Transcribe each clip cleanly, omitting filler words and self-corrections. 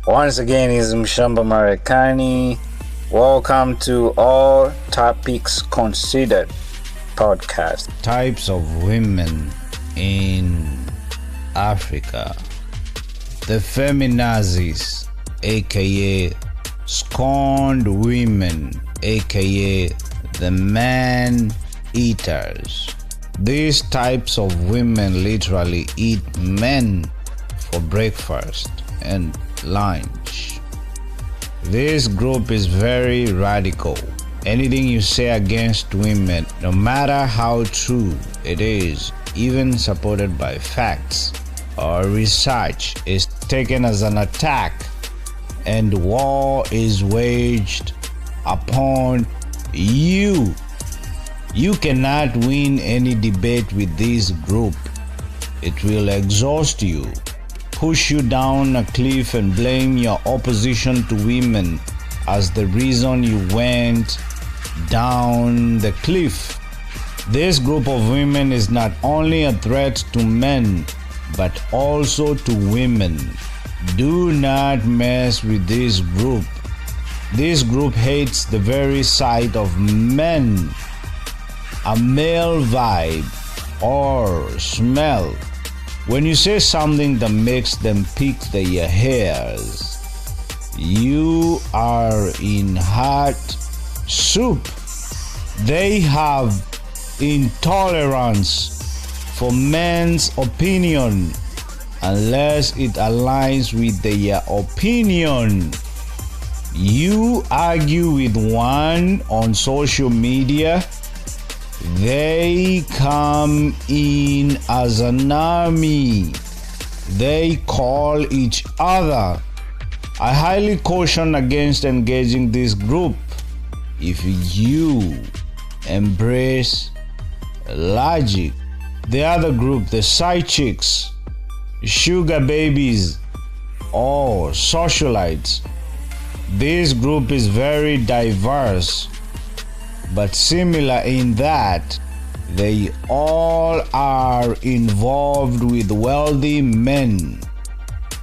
Once again, is Mshamba Marekani. Welcome to All Topics Considered podcast. Types of women in Africa. The feminazis, aka scorned women, aka the man eaters. These types of women literally eat men for breakfast and lunch. This group is very radical. Anything you say against women, no matter how true it is, even supported by facts or research, is taken as an attack, and war is waged upon you. You cannot win any debate with this group. It will exhaust you, push you down a cliff, and blame your opposition to women as the reason you went down the cliff. This group of women is not only a threat to men, but also to women. Do not mess with this group. This group hates the very sight of men. A male vibe or smell. When you say something that makes them pick their hairs, you are in hot soup. They have intolerance for men's opinion unless it aligns with their opinion. You argue with one on social media, they come in as an army. They call each other. I highly caution against engaging this group. If you embrace logic, the other group, the side chicks, sugar babies, or socialites, this group is very diverse, but similar in that they all are involved with wealthy men.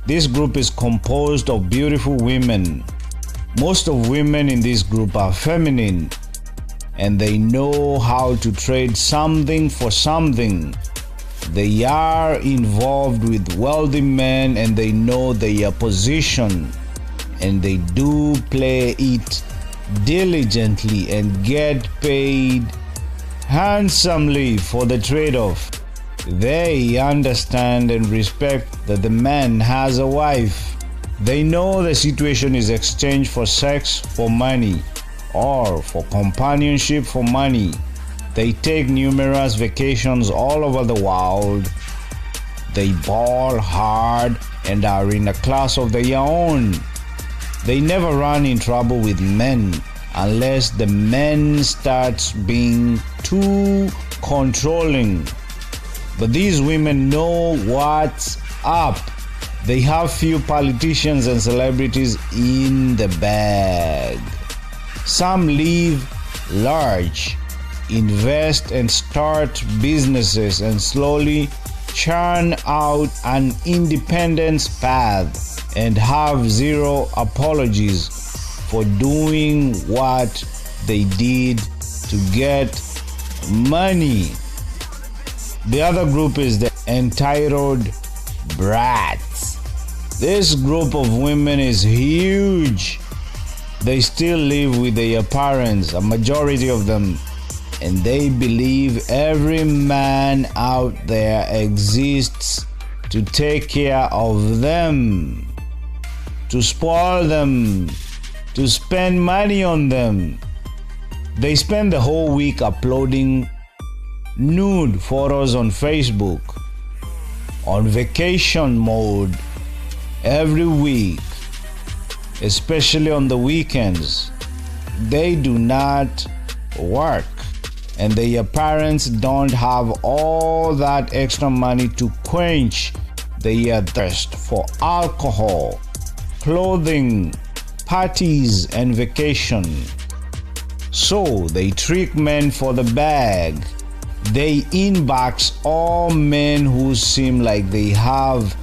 This group is composed of beautiful women. Most of women in this group are feminine, and they know how to trade something for something. They are involved with wealthy men, and they know their position, and they do play it diligently and get paid handsomely for the trade-off. They understand and respect that the man has a wife. They know the situation is exchange for sex for money or for companionship for money. They take numerous vacations all over the world. They ball hard and are in a class of their own. They never run in trouble with men unless the men starts being too controlling. But these women know what's up. They have few politicians and celebrities in the bag. Some live large, invest and start businesses, and slowly churn out an independence path and have zero apologies for doing what they did to get money. The other group is the entitled brats. This group of women is huge. They still live with their parents, a majority of them, and they believe every man out there exists to take care of them, to spoil them, to spend money on them. They spend the whole week uploading nude photos on Facebook, on vacation mode every week, especially on the weekends. They do not work, and their parents don't have all that extra money to quench their thirst for alcohol, clothing, parties, and vacation. So they trick men for the bag. They inbox all men who seem like they have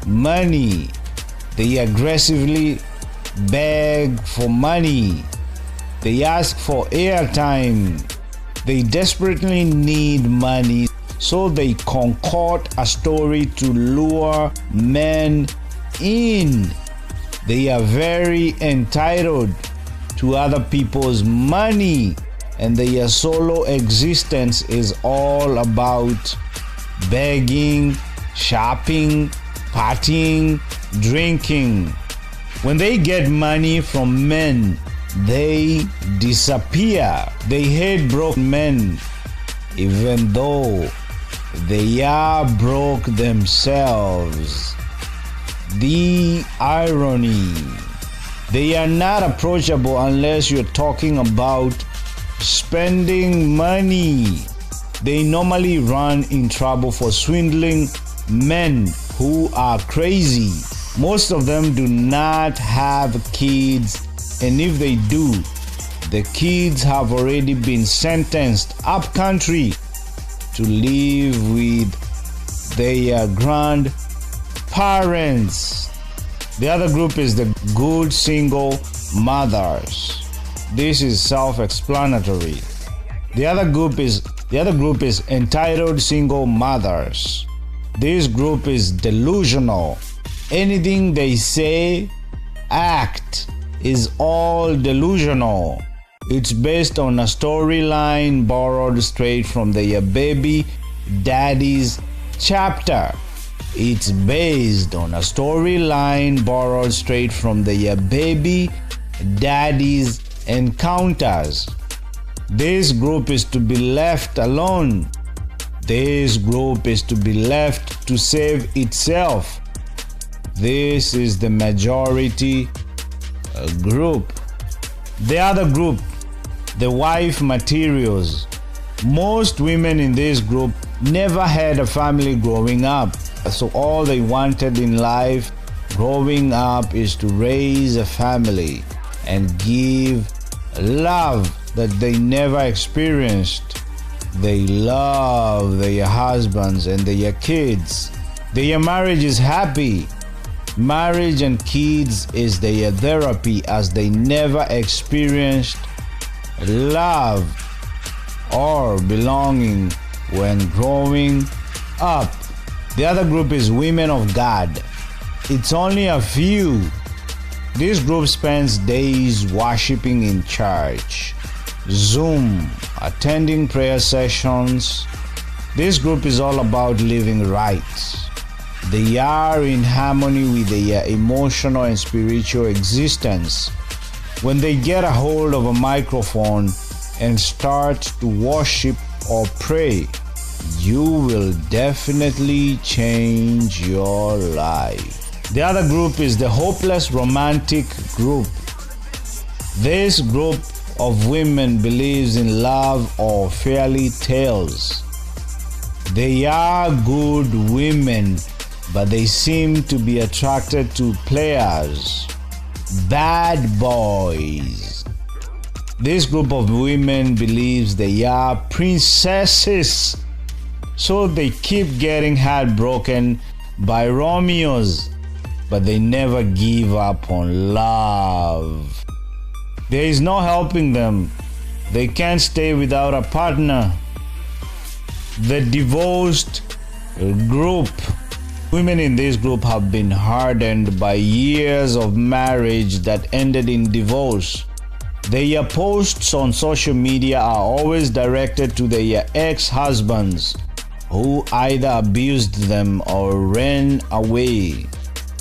money They aggressively beg for money. They ask for airtime. They desperately need money, so they concoct a story to lure men in. They are very entitled to other people's money, and their solo existence is all about begging, shopping, partying, drinking. When they get money from men, they disappear. They hate broke men, even though they are broke themselves. The irony. They are not approachable unless you're talking about spending money. They normally run in trouble for swindling men who are crazy. Most of them do not have kids, and if they do, the kids have already been sentenced up country to live with their grandparents. The other group is the good single mothers. This is self-explanatory. The other group is entitled single mothers. This group is delusional. Anything they say, act is all delusional. It's based on a storyline borrowed straight from their baby daddy's chapter. It's based on a storyline borrowed straight from their baby daddy's encounters. This group is to be left alone. This group is to be left to save itself. This is the majority group. The other group, the wife materials. Most women in this group never had a family growing up, so all they wanted in life growing up is to raise a family and give love that they never experienced. They love their husbands and their kids. Their marriage is happy. Marriage and kids is their therapy, as they never experienced love or belonging when growing up. The other group is women of God. It's only a few. This group spends days worshiping in church, Zoom, attending prayer sessions. This group is all about living right. They are in harmony with their emotional and spiritual existence. When they get a hold of a microphone and start to worship or pray, you will definitely change your life. The other group is the hopeless romantic group. This group of women believes in love or fairy tales. They are good women, but they seem to be attracted to players, bad boys. This group of women believes they are princesses, so they keep getting heartbroken by Romeos, but they never give up on love. There is no helping them. They can't stay without a partner. The divorced group. Women in this group have been hardened by years of marriage that ended in divorce. Their posts on social media are always directed to their ex-husbands, who either abused them or ran away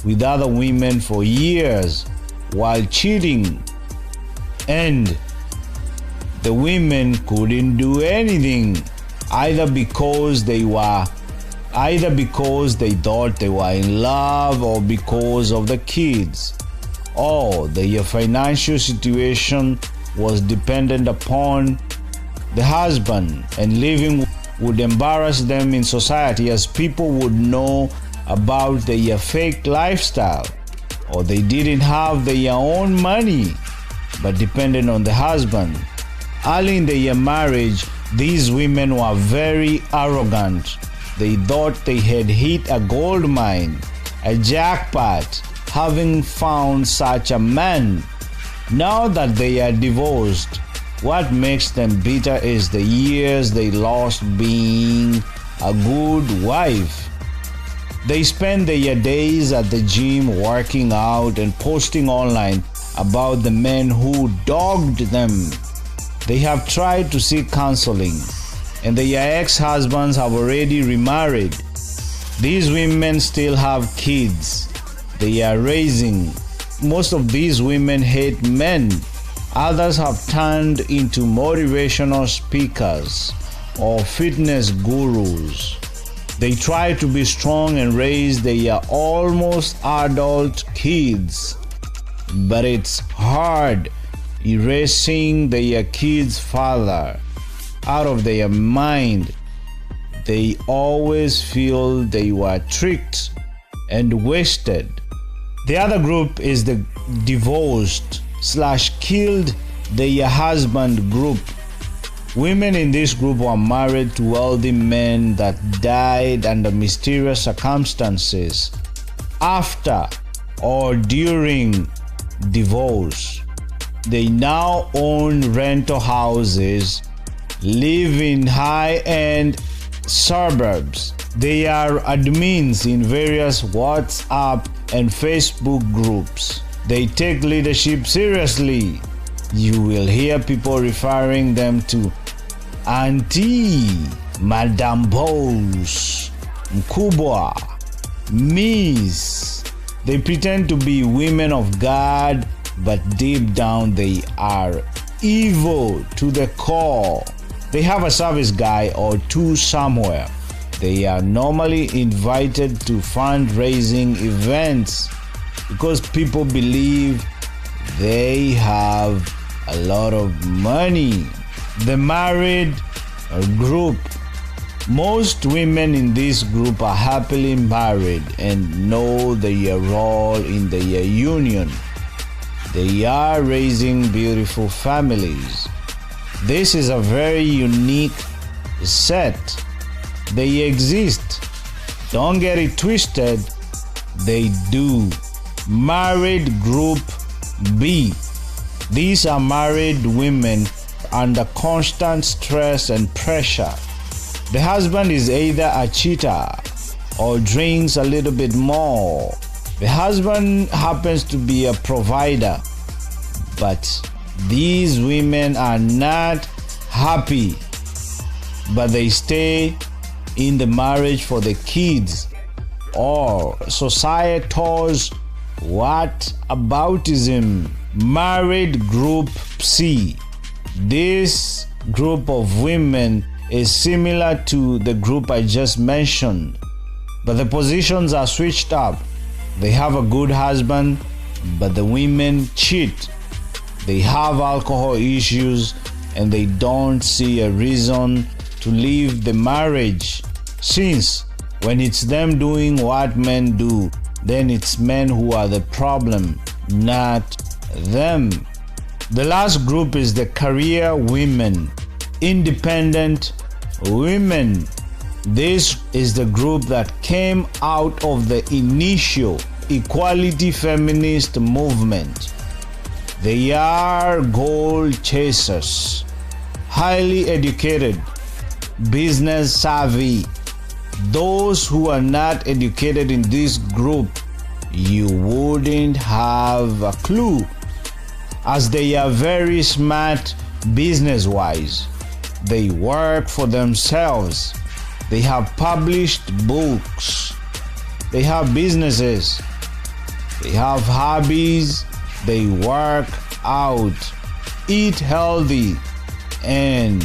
with other women for years while cheating. And the women couldn't do anything, either because they thought they were in love, or because of the kids, or their financial situation was dependent upon the husband, and living would embarrass them in society, as people would know about their fake lifestyle, or they didn't have their own money but depended on the husband. Early in their marriage, these women were very arrogant. They thought they had hit a gold mine, a jackpot, having found such a man. Now that they are divorced, what makes them bitter is the years they lost being a good wife. They spend their days at the gym working out and posting online about the men who dogged them. They have tried to seek counseling, and their ex-husbands have already remarried. These women still have kids they are raising. Most of these women hate men. Others have turned into motivational speakers or fitness gurus. They try to be strong and raise their almost adult kids, but it's hard erasing their kids' father out of their mind. They always feel they were tricked and wasted. The other group is the divorced/killed their husband group. Women in this group were married to wealthy men that died under mysterious circumstances after or during divorce. They now own rental houses, live in high-end suburbs. They are admins in various WhatsApp and Facebook groups. They take leadership seriously. You will hear people referring them to Auntie, Madam Boss, Mkubwa, Miss. They pretend to be women of God, but deep down they are evil to the core. They have a service guy or two somewhere. They are normally invited to fundraising events because people believe they have a lot of money. The married group. Most women in this group are happily married and know their role in their union. They are raising beautiful families. This is a very unique set. They exist. Don't get it twisted. They do. Married group B. These are married women under constant stress and pressure. The husband is either a cheater or drinks a little bit more. The husband happens to be a provider, but these women are not happy, but they stay in the marriage for the kids or societal's whataboutism. Married group C. This group of women is similar to the group I just mentioned, but the positions are switched up. They have a good husband, but the women cheat. They have alcohol issues and they don't see a reason to leave the marriage, since when it's them doing what men do, then it's men who are the problem, not them. The last group is the career women, independent women. This is the group that came out of the initial equality feminist movement. They are goal chasers, highly educated, business savvy. Those who are not educated in this group, you wouldn't have a clue, as they are very smart business-wise. They work for themselves. They have published books. They have businesses. They have hobbies. They work out, eat healthy, and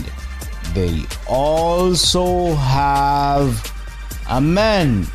they also have a man